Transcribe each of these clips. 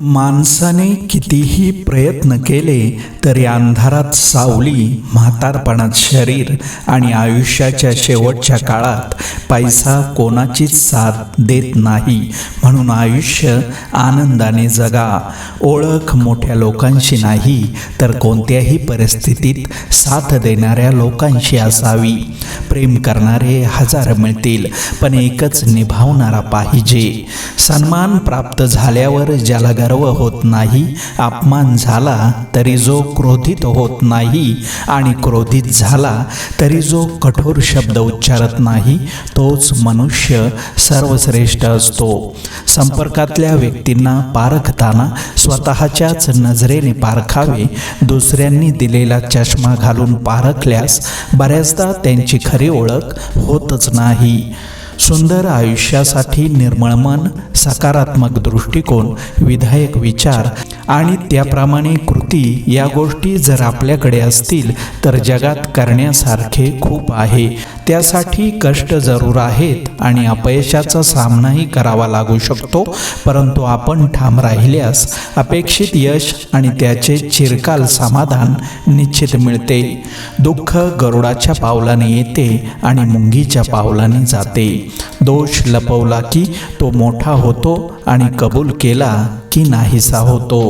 माणसाने कितीही प्रयत्न केले तरी अंधारात सावली, म्हातारपणात शरीर आणि आयुष्याच्या शेवटच्या काळात पैसा कोणाचीच साथ देत नाही. म्हणून आयुष्य आनंदाने जगा. ओळख मोठ्या लोकांशी नाही तर कोणत्याही परिस्थितीत साथ देणाऱ्या लोकांशी असावी. प्रेम करणारे हजार मिळतील पण एकच निभावणारा पाहिजे. सन्मान प्राप्त झाल्यावर ज्याला गर्व होत नाही, अपमान झाला तरी जो क्रोधित होत नाही आणि क्रोधित झाला तरी जो कठोर शब्द उच्चारत नाही, तोच मनुष्य सर्वश्रेष्ठ असतो. संपर्कातल्या व्यक्तींना पारखताना स्वतःच्याच नजरेने पारखावे. दुसऱ्यांनी दिलेला चष्मा घालून पारखल्यास बऱ्याचदा त्यांची खरी ओळख होतच नाही. सुंदर आयुष्यासाठी निर्मळ मन, सकारात्मक दृष्टिकोन, विधायक विचार आणि त्याप्रमाणे कृती या गोष्टी जर आपल्याकडे असतील तर जगात करण्यासारखे खूप आहे. त्यासाठी कष्ट जरूर आहेत आणि अपयशाचा सामनाही करावा लागू शकतो, परंतु आपण ठाम राहिल्यास अपेक्षित यश आणि त्याचे चिरकाल समाधान निश्चित मिळते. दुःख गरुडाच्या पावलाने येते आणि मुंगीच्या पावलाने जाते. दोष लपवला की तो मोठा होतो आणि कबूल केला की नाहीसा होतो.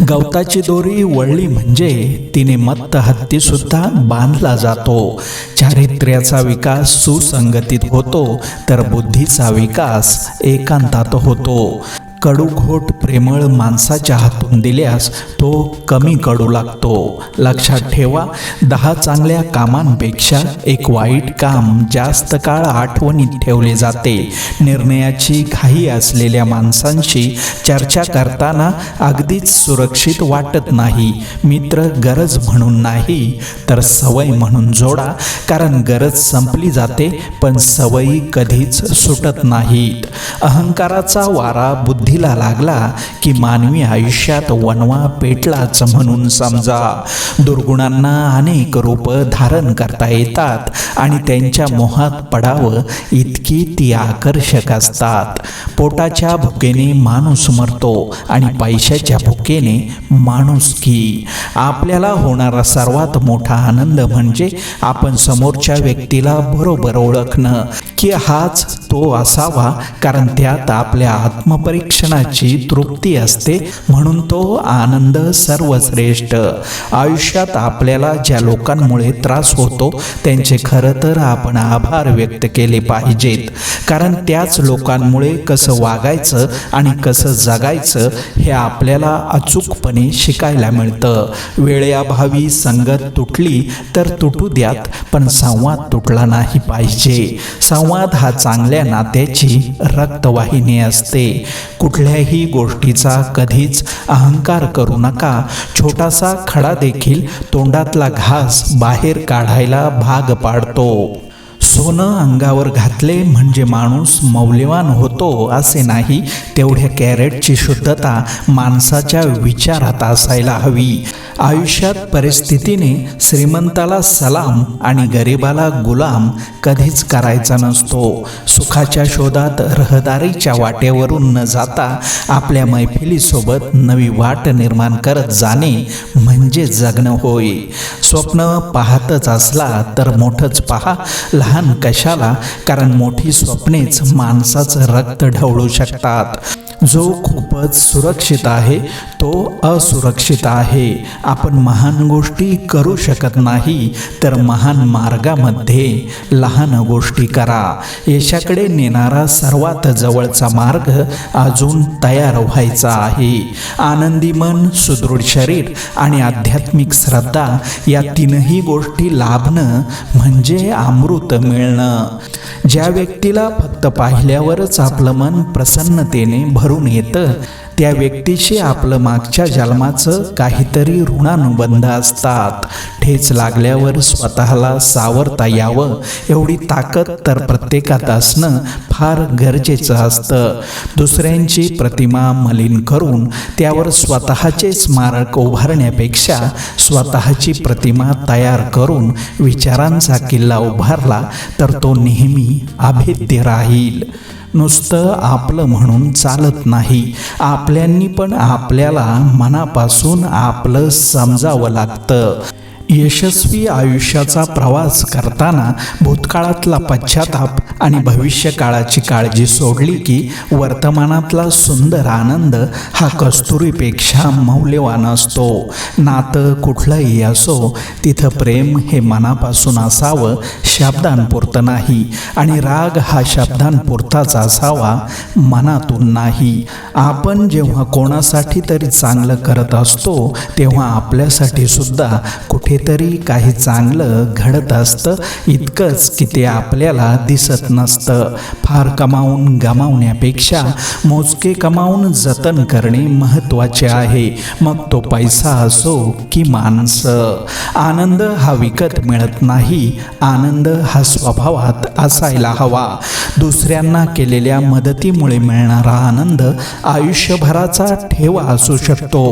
गवताची दोरी वळली म्हणजे तिने मत्त हत्ती सुद्धा बांधला जातो. चारित्र्याचा विकास सुसंगतीत होतो तर बुद्धीचा विकास एकांतात होतो. कडू घोट प्रेमळ माणसाच्या हातून दिल्यास तो कमी कडू लागतो. लक्षात ठेवा, 10 चांगल्या कामांपेक्षा एक वाईट काम जास्त काळ आठवणीत ठेवले जाते. निर्णयाची घाई असलेल्या माणसांशी चर्चा करताना अगदीच सुरक्षित वाटत नाही. मित्र गरज म्हणून नाही तर सवय म्हणून जोडा, कारण गरज संपली जाते पण सवयी कधीच सुटत नाहीत. अहंकाराचा वारा बुद्धीला लागला की मानवी आयुष्यात वणवा पेटलाच म्हणून समजा. दुर्गुणांना अनेक रूप धारण करता येतात आणि त्यांच्या मोहात पडावं इतकी ती आकर्षक असतात. पोटाच्या भुकेने माणूस मरतो आणि पैशाच्या भुकेने माणुसकी. आपल्याला होणारा सर्वात मोठा आनंद म्हणजे आपण समोरच्या व्यक्तीला बरोबर ओळखणं की हाच तो असावा, कारण त्यात आपल्या आत्मपरीक्षणाची तृप्ती असते. म्हणून तो आनंद सर्वश्रेष्ठ. आयुष्यात आपल्याला ज्या लोकांमुळे त्रास होतो त्यांचे खरं तर आपण आभार व्यक्त केले पाहिजेत, कारण त्याच लोकांमुळे कसं वागायचं आणि कसं जगायचं हे आपल्याला अचूकपणे शिकायला मिळतं. वेळेअभावी संगत तुटली तर तुटू द्यात, पण संवाद तुटला नाही पाहिजे. संवाद हा चांगल्या नात्याची रक्तवाहिनी असते. कुठल्याही गोष्टीचा कधीच अहंकार करू नका. छोटासा खडा देखील तोंडातला घास बाहेर काढायला भाग पाडतो. सोनं अंगावर घातले म्हणजे माणूस मौल्यवान होतो असे नाही. तेवढ्या कॅरेटची शुद्धता माणसाच्या विचारात असायला हवी. आयुष्यात परिस्थितीने श्रीमंताला सलाम आणि गरिबाला गुलाम कधीच करायचा नसतो. सुखाच्या शोधात रहदारीच्या वाटेवरून न जाता आपल्या मैफिलीसोबत नवी वाट निर्माण करत जाणे म्हणजे जगणं होय. स्वप्न पाहतच असला तर मोठंच पहा, लहान कशाला, कारण मोठी स्वप्नेच माणसाचं रक्त ढवळू शकतात. जो खूपच सुरक्षित आहे तो असुरक्षित आहे. आपण महान गोष्टी करू शकत नाही तर महान मार्गामध्ये लहान गोष्टी करा. यशाकडे नेणारा सर्वात जवळचा मार्ग अजून तयार व्हायचा आहे. आनंदी मन, सुदृढ शरीर आणि आध्यात्मिक श्रद्धा या तीनही गोष्टी लाभणं म्हणजे अमृत मिळणं. ज्या व्यक्तीला फक्त पाहिल्यावरच आपलं मन प्रसन्नतेने भरून येतं त्या व्यक्तीशी आपलं मागच्या जन्माचं काहीतरी ऋणानुबंध असतात. ठेच लागल्यावर स्वतःला सावरता यावं एवढी ताकद तर प्रत्येकात असणं फार गरजेचं असतं. दुसऱ्यांची प्रतिमा मलिन करून त्यावर स्वतःचे स्मारक उभारण्यापेक्षा स्वतःची प्रतिमा तयार करून विचारांचा किल्ला उभारला तर तो नेहमी अभेद्य राहील. नुसतं आपलं म्हणून चालत नाही, आपल्यांनी पण आपल्याला मनापासून आपलं समजावं लागतं. यशस्वी आयुष्याचा प्रवास करताना भूतकाळातला पश्चाताप आणि भविष्यकाळाची काळजी सोडली की वर्तमानातला सुंदर आनंद हा कस्तुरीपेक्षा मौल्यवान असतो. नातं कुठलंही असो, तिथं प्रेम हे मनापासून असावं, शब्दांपुरतं नाही. आणि राग हा शब्दांपुरताच असावा, मनातून नाही. आपण जेव्हा कोणासाठी तरी चांगलं करत असतो तेव्हा आपल्यासाठी सुद्धा कुठेतरी काही चांगलं घडत असतं, इतकंच की ते आपल्याला दिसत नसतं. फार कमावून गमावण्यापेक्षा मोजके कमावून जतन करणे महत्त्वाचे आहे, मग तो पैसा असो की माणसं. आनंद हा विकत मिळत नाही, आनंद हा स्वभावात असायला हवा. दुसऱ्यांना केलेल्या मदतीमुळे मिळणारा आनंद आयुष्यभराचा ठेवा असू शकतो.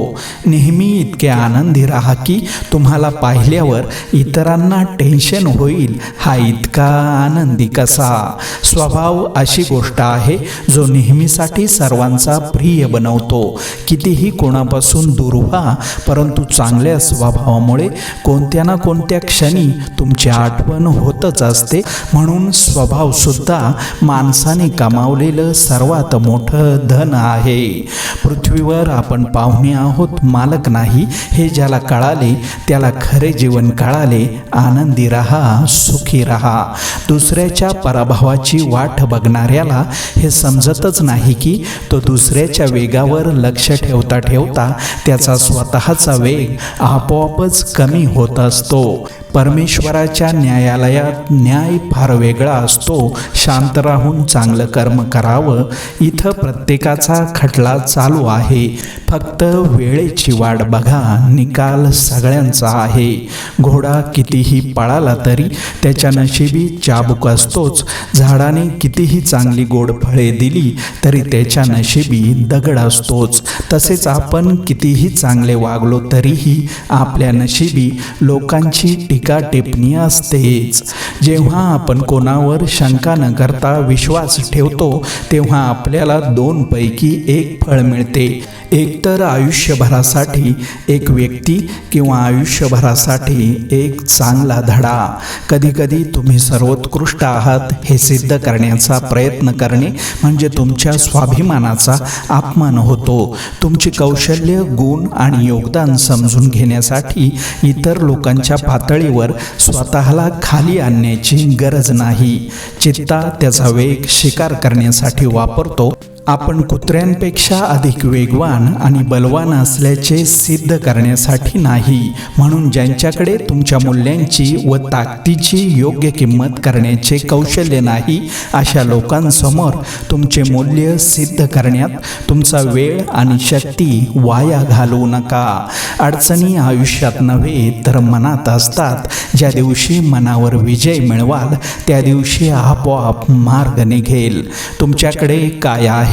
नेहमी इतके आनंदी राहा की तुम्हाला पाहिल्यावर इतरांना टेन्शन होईल, हा इतका आनंदी कसा. स्वभाव अशी गोष्ट आहे जो नेहमीसाठी सर्वांचा प्रिय बनवतो. कितीही कोणापासून दूर व्हा, परंतु चांगल्या स्वभावामुळे कोणत्या ना कोणत्या क्षणी तुमची आठवण होतच असते. म्हणून स्वभाव सुद्धा माणसाने कमावलेलं सर्वात मोठं धन आहे. पृथ्वीवर आपण पाहुणे आहोत, मालक नाही, हे ज्याला कळाले त्याला खरे जीवन कळाले. आनंदी राहा, सुखी राहा. दुसऱ्याच्या पराभवाची वाट बघणाऱ्याला हे समजतच नाही की तो दुसऱ्याच्या वेगावर लक्ष ठेवता ठेवता त्याचा स्वतःचा वेग आपोआपच कमी होत असतो. परमेश्वराच्या न्यायालयात न्याय फार वेगळा असतो. शांत राहून चांगलं कर्म करावं, इथं प्रत्येकाचा खटला चालू आहे. फक्त वेळेची वाट बघा, निकाल सगळ्यांचा आहे. घोडा कितीही पळाला तरी त्याच्या नशिबी चाबूक असतोच. झाडाने कितीही चांगली गोड फळे दिली तरी त्याच्या नशिबी दगड असतोच. तसेच आपण कितीही चांगले वागलो तरीही आपल्या नशिबी लोकांची टीका टिप्पणी असतेच. जेव्हा आपण कोणावर शंका न करता विश्वास ठेवतो तेव्हा आपल्याला 2 पैकी 1 फळ मिळते. एकतर आयुष्यभरासाठी एक व्यक्ती किंवा आयुष्यभरासाठी एक चांगला धडा. कधीकधी तुम्ही सर्वोत्कृष्ट आहात हे सिद्ध करण्याचा प्रयत्न करणे म्हणजे तुमच्या स्वाभिमानाचा अपमान होतो. तुमची कौशल्य, गुण आणि योगदान समजून घेण्यासाठी इतर लोकांच्या पातळीवर स्वतःला खाली आणण्याची गरज नाही. चित्ता त्याचा वेग शिकार करण्यासाठी वापरतो. आपण कुत्र्यांपेक्षा अधिक वेगवान आणि बलवान असल्याचे सिद्ध करण्यासाठी नाही. म्हणून ज्यांच्याकडे तुमच्या मूल्यांची व ताकदीची योग्य किंमत करण्याचे कौशल्य नाही, अशा लोकांसमोर तुमचे मूल्य सिद्ध करण्यात तुमचा वेळ आणि शक्ती वाया घालवू नका. अडचणी आयुष्यात नव्हे तर मनात असतात. ज्या दिवशी मनावर विजय मिळवाल त्या दिवशी आपोआप मार्ग निघेल. तुमच्याकडे काय आहे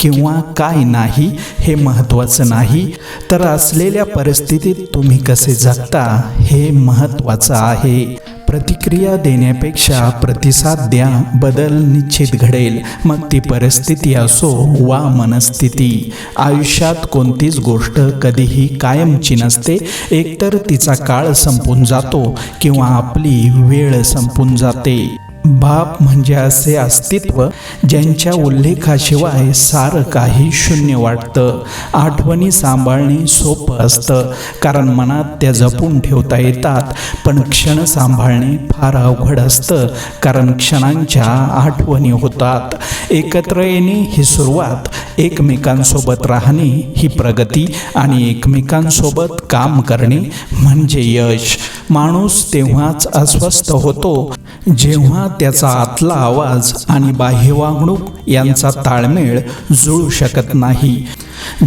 किंवा काय नाही हे महत्त्वाचं नाही, तर असलेल्या परिस्थितीत तुम्ही कसे जगता हे महत्त्वाचं आहे. प्रतिक्रिया देण्यापेक्षा प्रतिसाद द्या, बदल निश्चित घडेल. मग ती परिस्थिती असो वा मनस्थिती. आयुष्यात कोणतीच गोष्ट कधीही कायमची नसते. एकतर तिचा काळ संपून जातो किंवा आपली वेळ संपून जाते. बाप म्हणजे असे अस्तित्व ज्यांच्या उल्लेखाशिवाय सारं काही शून्य वाटतं. आठवणी सांभाळणे सोपं असतं कारण मनात त्या जपून ठेवता येतात, पण क्षण सांभाळणे फार अवघड असतं कारण क्षणांच्या आठवणी होतात. एकत्र येणे ही सुरुवात, एकमेकांसोबत राहणे ही प्रगती आणि एकमेकांसोबत काम करणे म्हणजे यश. माणूस तेव्हाच अस्वस्थ होतो जेव्हा त्याचा आतला आवाज आणि बाह्य वागणूक यांचा ताळमेळ जुळू शकत नाही.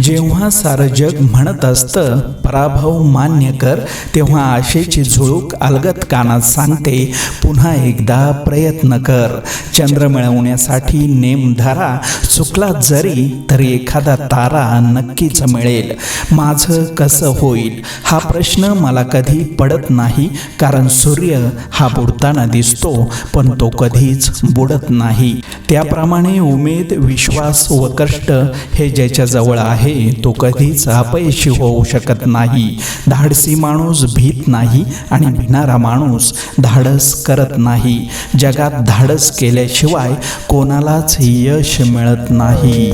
जेव्हा सारं जग म्हणत असतं पराभव मान्य कर, तेव्हा आशेची झुळूक अलगद कानात सांगते पुन्हा एकदा प्रयत्न कर. चंद्र मिळवण्यासाठी नेम धरा, चुकला जरी तरी एखादा तारा नक्कीच मिळेल. माझं कसं होईल हा प्रश्न मला कधी पडत नाही, कारण सूर्य हा बुडताना दिसतो पण तो कधीच बुडत नाही. त्याप्रमाणे उमेद, विश्वास व कष्ट हे ज्याच्या जवळ आहे तो कधीच अपयशी होऊ शकत नाही. धाडसी माणूस भीत नाही आणि भिणारा माणूस धाडस करत नाही. जगात धाडस केल्याशिवाय कोणालाच यश मिळत नाही.